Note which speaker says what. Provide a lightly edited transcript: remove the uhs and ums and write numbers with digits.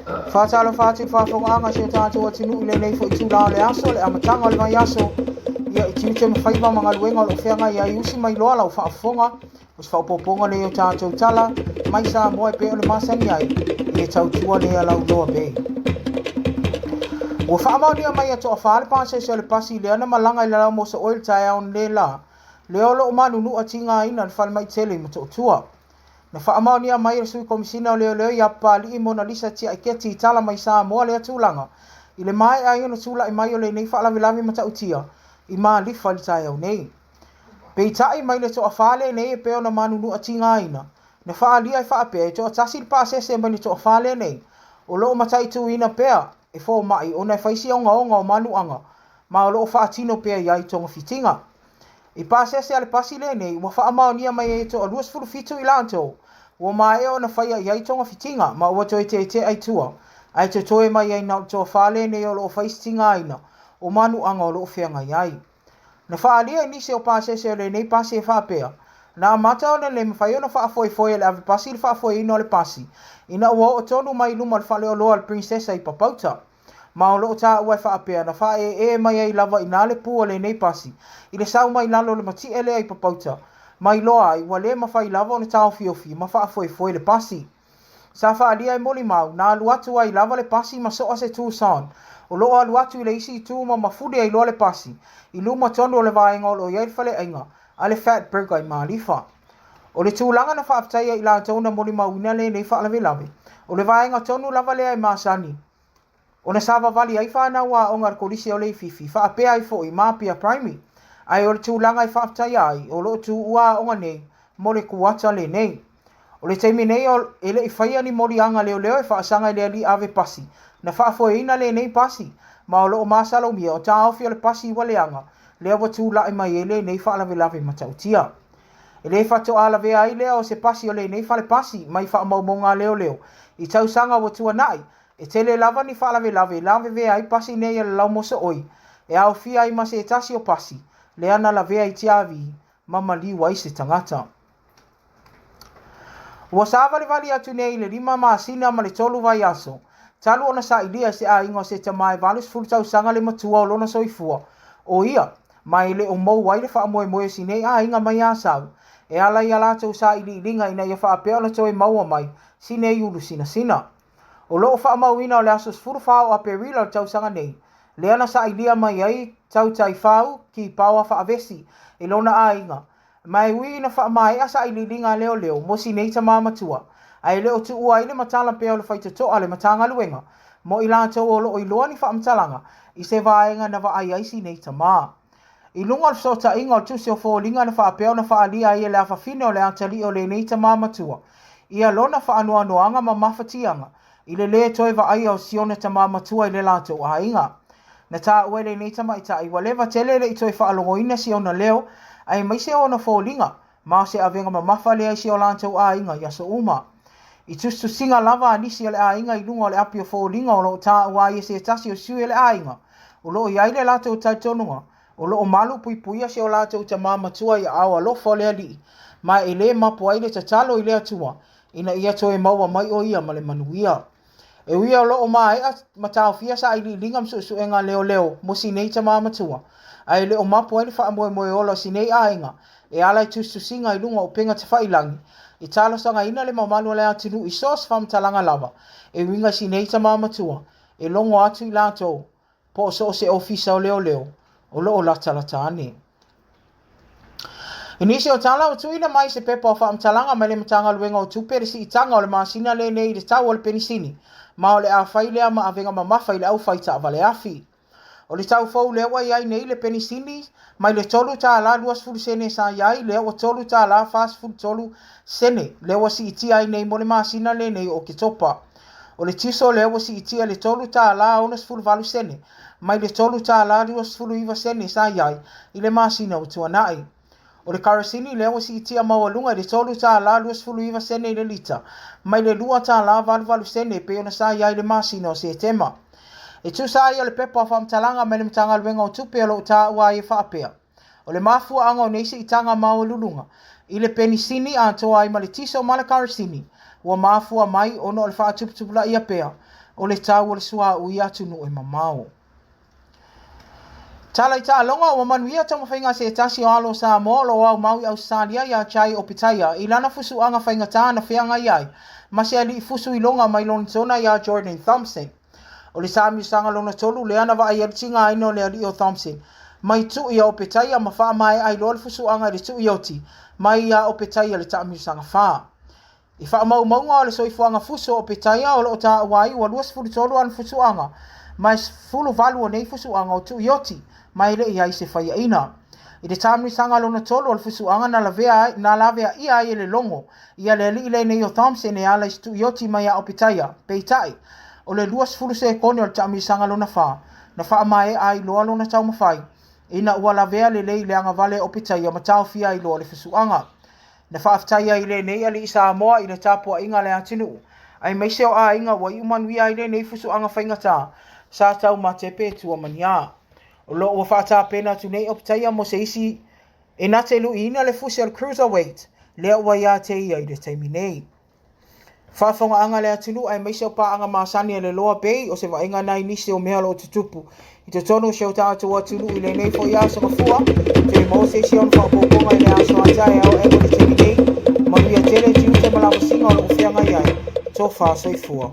Speaker 1: Whātalo whātu whāwhonga se o tātou atinu ile nei fo i tū le aso le amatanga o le mai aso. Ia i tiu te mawhaiwa mga luenga o le whianga ia i usi mai loa lau whaafonga. O se whaopoponga le o tātou tala, mai sa moe pe o le masani ai, i e tau tua le a lau loa pe. Ua whaamaunia mai ato a whaale pāse se o le pasi le ana malanga i lau mosa oil tae aon le la. Le olo o manu a tinga ina le whale mai tele i mato tua. Na whaamaunia mai e sui komisina o leo leo i apali i Mona Lisa tia i keti i tala mai sa moa lea tūlanga. I le mai ai ono tūla i mai o le nei whaalavilavi mata utia i maa lifa li tae au nei. Pei tai mai le to a whaale nei e peo na manu a tinga ina. Na whaalia i whaapea e to a tasi pa sese mai le to a whaale nei. O loo matai tu ina pea e fo mai o na whaisi onga o manu anga. Ma o loo whaatino pea iai tonga fitinga. I pasese ale pasi le nei, wa whaamaunia mai e to a luas furu fitu i lanto. Wa mai o na whaia iai tonga fitinga, ma ua toi te ai tua. Ai te toe mai ai nau toa whale nei o loo whaistinga aina, o manu anga o loo whianga iai. Na whaalia nisi o pasese o le nei pasi e whaapea. Na amata o le mwhai o na whaafoi le ave pasi le whaafoi ino le pasi. Ina ua o tonu mai luma le whale o loa le princesa i papauta. Ma o loo tā ua e whaapea na wha e mai ai lava ina le pua le nei pasi. I le sau mai lalo le mati ele ai papauta. Mai loa ai wa le mawhai lava o le tāo fiofi ma whaafoi le pasi. Sa whaalia e moli mau na alu atu ai lava le pasi ma soa se tū saon. O loo alu atu i le isi i tū ma mafuri ai loa le pasi. I luma tonu o le vaenga o lo iai whale ainga. A le fat burger i maalifa. O le tūlanga na whaaftaia i la tauna moli mau ina le nei whaalawe lawe. O le vaenga tonu lava le ai maasani. O na sava vali ai whanau a ongar kolisi o le fifi. Whaapea ai fo i Mapia Primary. Ai o le tūlanga i whaaftaia ai. O lo tū ua onga nei. Mo le kuata le nei. O le teimi nei o ele i whaia ni mori anga leo leo e whaasanga i le ali ave pasi. Na whaafoe ina le nei pasi. Ma o lo o masalo mia o tā ofi o le pasi wale anga. Lea wa tūla i mai ele nei whaalawe lawe matautia. Ele whato alawe ai lea o se pasi o le nei whale pasi. Mai whaamaumonga leo leo. I tausanga wa tua nai. E tele lava ni whaalawe lawe vea ai pasi nei e lau mosa oi. E au fia ai mase e tasi o pasi. Le ana la vea i tiavi. Mama liwa i se tangata. Ua sa vali atu nei le lima maasina ma le tolu vai aso. Talu ona sa ilia se a ingo se tamae valus fultau sanga le matua o lona soifua. O ia, mai le o mou wai le wha moe si nei a inga mai asau. E ala ia lato sa ili linga ina ia wha apea na toe maua mai, si nei ulu sina. O loo wha mauina o le asos furu whao a perila o tau sanga nei. Le ana sa ilia mai ai tau tai whao ki paua wha avesi, e lona a inga. Mai ui na wha mai asa ili linga leo, mo si nei ta mamatua. Ai leo tu ua ile matala peo le whaita toa le matanga luenga. Mo ilato o lo iloa ni wha amtalanga, i se vaenga na wa ai si nei ta maa. I lunga so ta inga o tusi o fōlinga na wha peo na wha alia ai le afa fine o le atali o le nei ta mamatua. Ia lona wha anuanoanga ma mawhatianga. I le toe wa ai o siona ta mamatua i le lato o hainga. Na tā ue le nei ta maita i walewa tele le i toe wha alongoina siona leo, ai mai se ona fōlinga, ma se avenga ma mawhale ai si o lato o hainga i aso uma. I tustu singa lava anisi o le ainga i lunga o le api o fōlinga o lo tā ua i se tasi o sui le ainga. O lo i aile lato o taitonunga, o lo o malu puipuia se o lato o ta mamatua i awa lo fo le ali. Ma e le mapu aile ta talo i le atua, ina ia toe maua mai o ia ma le manuia. E uia o lo o mai ma tau fia sa ili lingam su enga leo, mo si nei ta mamatua. Ai le o mapu aile wha moe ola si nei ainga, e ala i tustu singa i lunga o penga te whailangi. I talo sanga ina le mamanu le atinu i sos fam talanga lava. E winga si nei ta mamatua. E longo atu i lato. Po so se ofisa o leo. O lo o lata ane. Inisi o tala o tuina mai se pepa o fam talanga mai le matanga luenga o tuperisi i tanga o le masina le nei le tau o le penisini. Ma o le a whailea ma avenga ma mawhai le au whaita a vale afi. O le tau fau lewa iai nei le penisini, mai le tolu tā la luas fulu sene sa iai, lewa tolu tā la fast food tolu sene, lewa si iti ai nei mo le masina le nei o ke topa. O le tiso lewa si iti le tolu tā la onas fulu valu sene, mai le tolu tā la luas fulu iwa sene sa iai, i le masina o tuanai. O le karasini lewa si iti a mawalunga le tolu tā la luas fulu iwa sene i le lita, mai le lua tā la valu sene pe ona sa iai le masina o se tema. E tu sa ia le pepa wha mtalanga me le mtanga luenga o tupe alo ta ua i whaapea. O le mafua anga o neisi i tanga mao lulunga. I le penisini a toa i ma le tiso ma le karasini. ua mafua mai ono o le whaatuputupula ia pea o le tau o le sua ui atu no e mamao. Tala i taa longa ua manuia tau mawhainga se tasi o alo sa mo lo au maui au Australia ia chai o pitaya i lana fusu anga whainga taa na whianga iai ma se ali i fusu i longa mai lona tona ia Jordan Thompson. O le sami sanga lona tolu le ana wa ai tinga aino le ali o Thompson. Mai tu ia o pitaya ma wha mai ai lo le fusu anga le tu i oti mai ia o pitaya le taa sanga wha. I wha mau maunga o le soifuanga fusu o pitaya o le o taa wai wa luas fulu tolu an fusu anga mai fulu valu o nei fusu anga o tu i oti mai le ia i se whaia ina. I te tāmni sanga lona tolu o le fusu anga na lavea ia i le longo ia le li le nei o Thompson e ala i stu i oti mai a o pitaya peitai o le luas fulu se kone o le tāmni sanga lona wha na wha mai ai loa lona tau mawhai ina ua lavea le le anga vale o pitaya ma tau fia i loa le fusu anga. Na whaaftaia i le nei ali i Samoa i le tāpua inga le atinu. Ai meise o a inga wa i umanuia i le nei fusu anga whaingata sa tau ma te pētua mania. O lo ua whaata pena tu nei optaia mo se isi e na te lu ina le fusi al cruiserweight lea ua ia te ia i le teimi nei. Whaafonga anga le atinu ai meise o pa anga maasani e le loa bei o se wa inga nai nisi o mehalo o tutupu. I te tonu se o tātou atinu i le nei fo ia sa kafua te mo se si on whaapoponga i le aso atai au e le teimi nei manuia tele tiu te malawa singa o le uwhianga iai. Tō wha soifua.